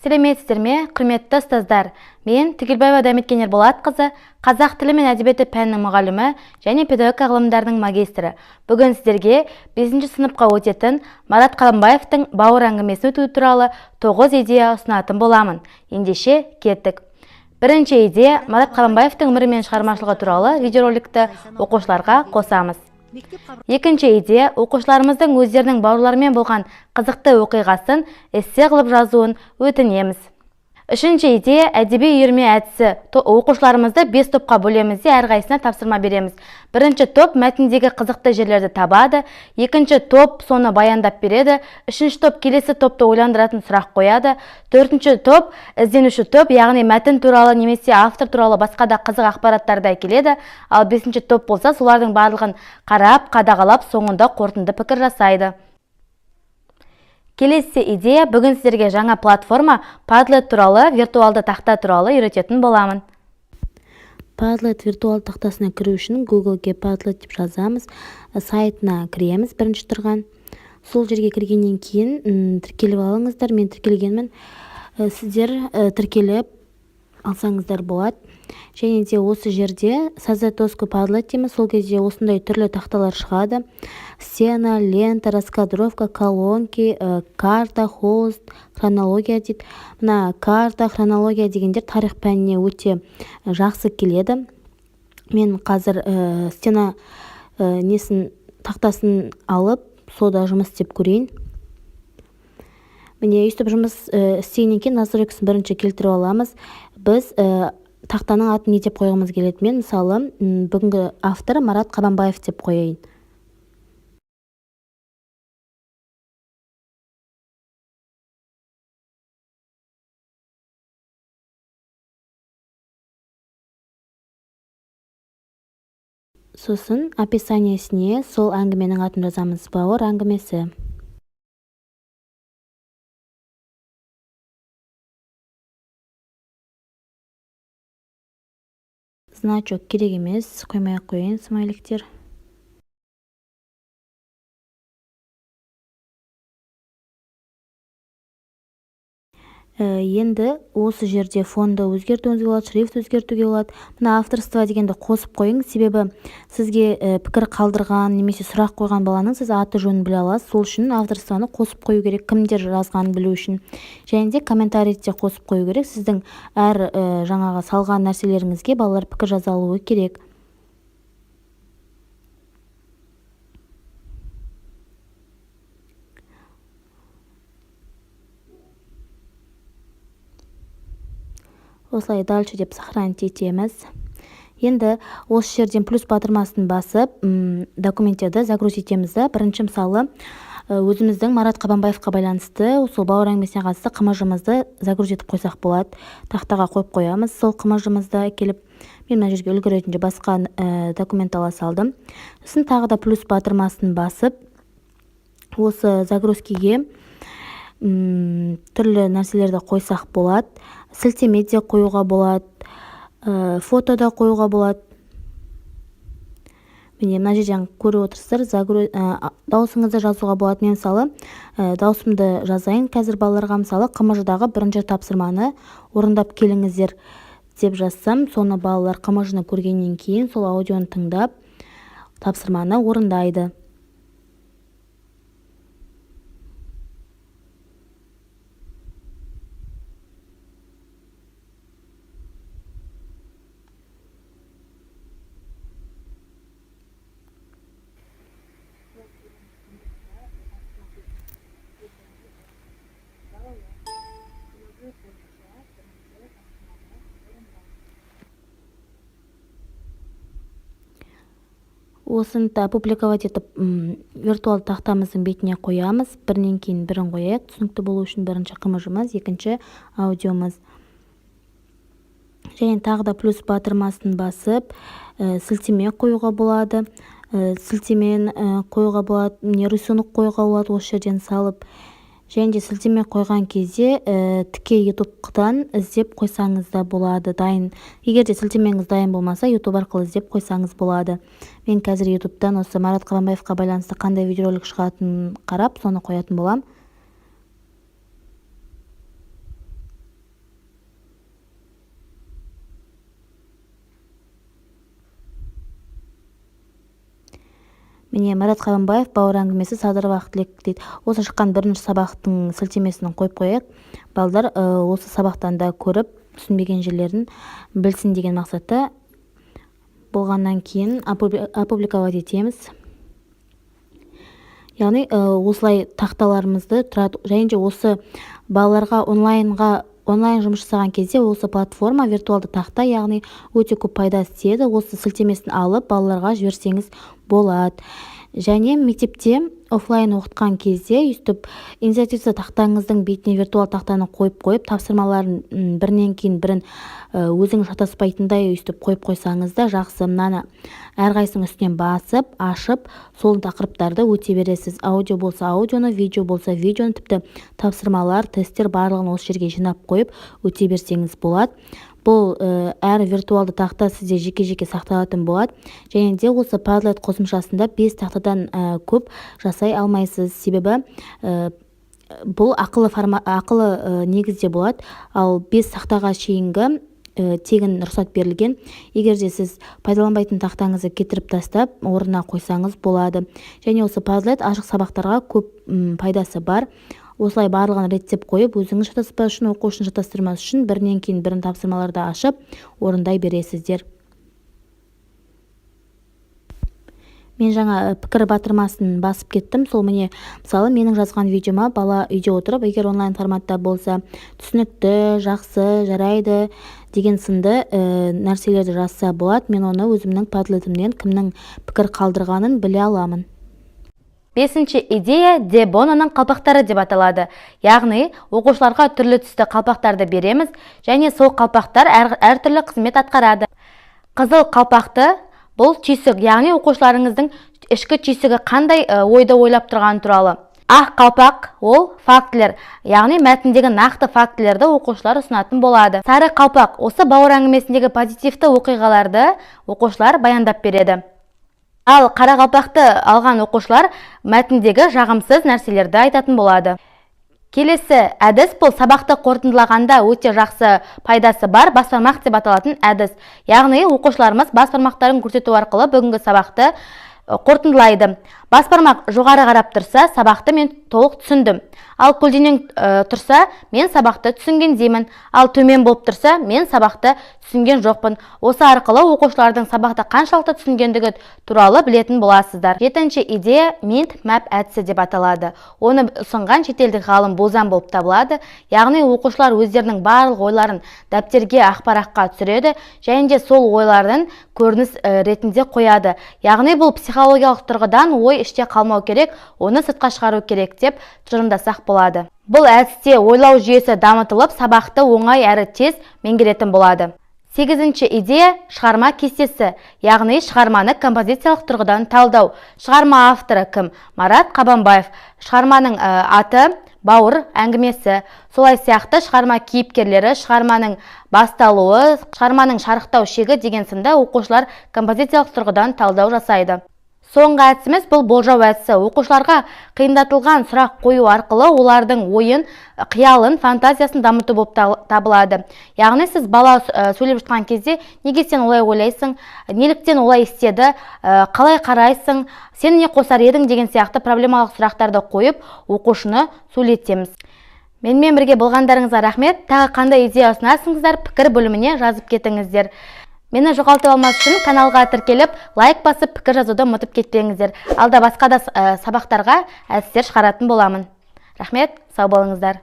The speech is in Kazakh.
Сәлеметсіздер ме, құрметті ұстаздар? Мен Түгелбаева Дәметкен Ерболатқызы, қазақ тілі мен әдебиеті пәнінің мұғалімі және педагогика ғылымдарының магистрі. Бүгін сіздерге 5 сыныпқа өтетін Марат Қаламбаевтың бауыр әңгімесі өту туралы 9 идея ұсынатын боламын. Ендеше кеттік. Бірінші идея Марат Қаламбаевтың өмірі мен шығармашылығы туралы видеороликті оқушыларға қосамыз. Екінші идея оқушыларымыздың өздерінің бауырларымен болған қызықты оқиғасын эссе қылып жазуын өтінеміз. Үшінші идея әдеби үйірме әдісі. Оқушыларымызды 5 топқа бөлеміз де әрқайсысына тапсырма береміз. Бірінші топ мәтіндегі қызықты жерлерді табады, екінші топ соны баяндап береді, үшінші топ келесі топты ойландыратын сұрақ қояды, төртінші топ ізденуші топ, яғни мәтін туралы немесе автор туралы басқа да қызық ақпараттарды әкеледі, ал бесінші топ болса солардың барлығын қарап, қадағалап, соңында қорытынды пікір жасайды. Келесі идея бүгін сіздерге жаңа платформа Padlet туралы, виртуалды тақта туралы үйрететін боламын. Padlet виртуалды тақтасына кіру үшін Google-ге Padlet деп жазамыз, сайтына кіреміз бірінші тұрған. Сол жерге кіргеннен кейін тіркеліп алыңыздар, мен тіркелгенмін. Сіздер тіркеліп алсаңыздар болады. Және де осы жерде создать доску Padlet дейміз, сол кезде осындай түрлі тақталар шығады. Стена, лента, раскадровка, колонки, карта, хост, хронология дейді. Мына карта, хронология дегендер тарих пәніне өте жақсы келеді. Мен қазір стена тақтасын алып, сода жұмыс істеп көрейін. Міне өйстіп жұмыс істегеннен кейін настройкасын бірінші келтіріп аламыз. Біз тақтаның атын не деп қойғымыз келеді? Мен мысалы бүгінгі авторы Марат Қаламбаев деп қояйын. Сосын описаниесіне сол әңгіменің атын жазамыз, бауыр әңгімесі. Значок керек емес, қоймай-ақ қояйын, смайликтер. Енді осы жерде фонды өзгертуіңізге болады, шрифт өзгертуге болады. Мына авторство дегенді қосып қойыңыз, себебі сізге пікір қалдырған немесе сұрақ қойған баланың сіз аты жөнін біле аласыз. Сол үшін авторствоны қосып қою керек, кімдер жазғанын білу үшін. Және де комментарийді қосып қою керек. Сіздің әр жаңағы салған нәрселеріңізге балалар пікір жаза алуы керек. Осылай дальше деп сохранить етеміз. Енді осы жерден плюс батырмасын басып, документтерді загрузить етеміз. Бірінші мысалы өзіміздің Марат Қаламбаевқа байланысты сол бауыр әңгімесіне қатысты қымыжымызды загрузить етіп қойсақ болады. Тақтаға қойып қоямыз. Сол қымыжымызды келіп, мен мына жерге үлгі ретінде басқа документ ала салдым. Сосын тағы да плюс батырмасын басып, осы загрузкеге түрлі нәрселерді қойсақ болады. Сілтеме де қоюға болады, фото да қоюға болады. Міне мына жерден көріп отырсыздар, дауысыңызды жазуға болады. Мен мысалы дауысымды жазайын. Қазір балаларға мысалы қымыжыдағы бірінші тапсырманы орындап келіңіздер деп жазсам, соны балалар қымыжыны көргеннен кейін сол аудионы тыңдап тапсырманы орындайды. Осыны опубликовать етіп, виртуалды тақтамыздың бетіне қоямыз. Бірінен кейін бірін қояйық. Түсінікті болу үшін бірінші қымыжымыз, екінші аудиомыз. Және тағы да плюс батырмасын басып, сілтеме қоюға болады. Сілтемен қоюға болады, рисунок қоюға болады, осы жерден салып. Және де сілтеме қойған кезде тіке YouTube-дан іздеп қойсаңыз да болады, дайын. Егер де сілтемеңіз дайын болмаса, YouTube арқылы іздеп қойсаңыз болады. Мен қазір YouTube-дан осы Марат Қаламбаевқа байланысты қандай видеоролик шығатынын қарап, соны қоятын болам. Міне, Марат Қабанбаев, бауыр әңгімесі садыр вақтылек дейді. Осы шыққан бірінші сабақтың сілтемесін қойып қояйық. Балдар осы сабақтан да көріп, түсінбеген жерлерін білсін деген мақсатта. Болғаннан кейін опубликовать етеміз. Яғни осылай тақталарымызды тұрады. Және де осы балаларға онлайн жұмыс жасаған кезде осы платформа виртуалды тақта, яғни өте көп пайда істейді. Осы сілтемесін алып балаларға жіберсеңіз болады. Және мектепте офлайн оқытқан кезде өйстіп инициативті тақтаңыздың бетіне виртуал тақтаны қойып тапсырмаларын бірінен кейін бірін өзіңіз шатаспайтындай өйстіп қойсаңыз да жақсы. Мынаны әрқайсының үстінен басып, ашып, сол тақырыптарды өте бересіз. Аудио болса аудионы, видео болса видеоны, тіпті тапсырмалар, тесттер барлығын осы жерге жинап қойып өте берсеңіз болады. Бұл әр виртуалды тақта сізде жеке-жеке сақталатын болады. Және де осы Padlet қосымшасында 5 тақтадан көп жасай алмайсыз. Себебі бұл ақылы негізде болады. Ал 5 тақтаға шейінгі тегін рұқсат берілген. Егер де сіз пайдаланбайтын тақтаңызды кетіріп тастап, орнына қойсаңыз болады. Және осы Padlet ашық сабақтарға көп пайдасы бар. Осылай барлығын реттеп қойып, өзіңіз шатаспас үшін, оқушыны шатастырмас үшін бірінен кейін бірін тапсырмаларды ашып, орындай бересіздер. Мен жаңа пікір батырмасын басып кеттім. Сол міне, мысалы, менің жазған видеома бала үйде отырып, егер онлайн форматта болса, түсінікті, жақсы, жарайды деген сынды нәрселерді жазса болады. Мен оны өзімнің Padlet'імнен кімнің пікір қалдырғанын біле аламын. Бесінші идея Дебононың қалпақтары деп аталады. Яғни, оқушыларға түрлі түсті қалпақтарды береміз, және сол қалпақтар әртүрлі қызмет атқарады. Қызыл қалпақты бұл түйсік, яғни оқушыларыңыздың ішкі түйсігі қандай ойды ойлап тұрғаны туралы. Ақ қалпақ ол фактілер, яғни мәтіндегі нақты фактілерді оқушылар ұсынатын болады. Сары қалпақ осы бауыр әңгімесіндегі позитивті оқиғаларды оқушылар баяндап береді. Ал қара қалпақты алған оқушылар мәтіндегі жағымсыз нәрселерді айтатын болады. Келесі әдіс бұл сабақты қорытындылағанда өте жақсы пайдасы бар бас бармақ деп аталатын әдіс. Яғни оқушыларымыз бас бармақтарын көрсету арқылы бүгінгі сабақты қорытындылайды. Бас бармақ жоғары қарап тұрса, сабақты мен толық түсіндім. Ал көлденең тұрса, мен сабақты түсінген деймін. Ал төмен болып тұрса, мен сабақты түсінген жоқпын. Осы арқылы оқушылардың сабақты қаншалықты түсінгендігі туралы білетін боласыздар. Жетінші идея Mind Map әдісі деп аталады. Оны ұсынған шетелдік ғалым Бозан болып табылады. Яғни оқушылар өздерінің барлық ойларын дәптерге, ақпаратқа түсіреді, және де сол ойлардың көрініс ретінде қояды. Яғни бұл психологиялық тұрғыдан ой іште қалмау керек, оны сыртқа шығару керек деп тұжырымдасақ болады. Бұл әдісте ойлау жүйесі дамытылып, сабақты оңай әрі тез меңгеретін болады. Сегізінші идея шығарма кестесі, яғни шығарманы композициялық тұрғыдан талдау. Шығарма авторы кім? Марат Қабанбаев. Шығарманың аты бауыр әңгімесі. Солай сияқты шығарма кейіпкерлері, шығарманың басталуы, шығарманың шарықтау шегі деген сынды оқушылар композициялық тұрғыдан талдау жасайды. Соңғы әдісіміз бұл болжау әдісі. Оқушыларға қиындатылған сұрақ қою арқылы олардың ойын, қиялын, фантазиясын дамыту болып табылады. Яғни сіз бала сөйлеп жатқан кезде, неге сен олай ойлайсың, неліктен олай істеді, қалай қарайсың, сен не қосар едің деген сияқты проблемалық сұрақтарды қойып, оқушыны сөйлетеміз. Менімен бірге болғандарыңызға рахмет. Тағы қандай идея ұсынасыңыздар, пікір бөліміне жазып кетіңіздер. Мені жоғалтып алмас үшін каналға тіркеліп, лайк басып, пікір жазуды ұмытып кетпеңіздер. Алда басқа да сабақтарға әдістер шығаратын боламын. Рахмет, сау болыңыздар.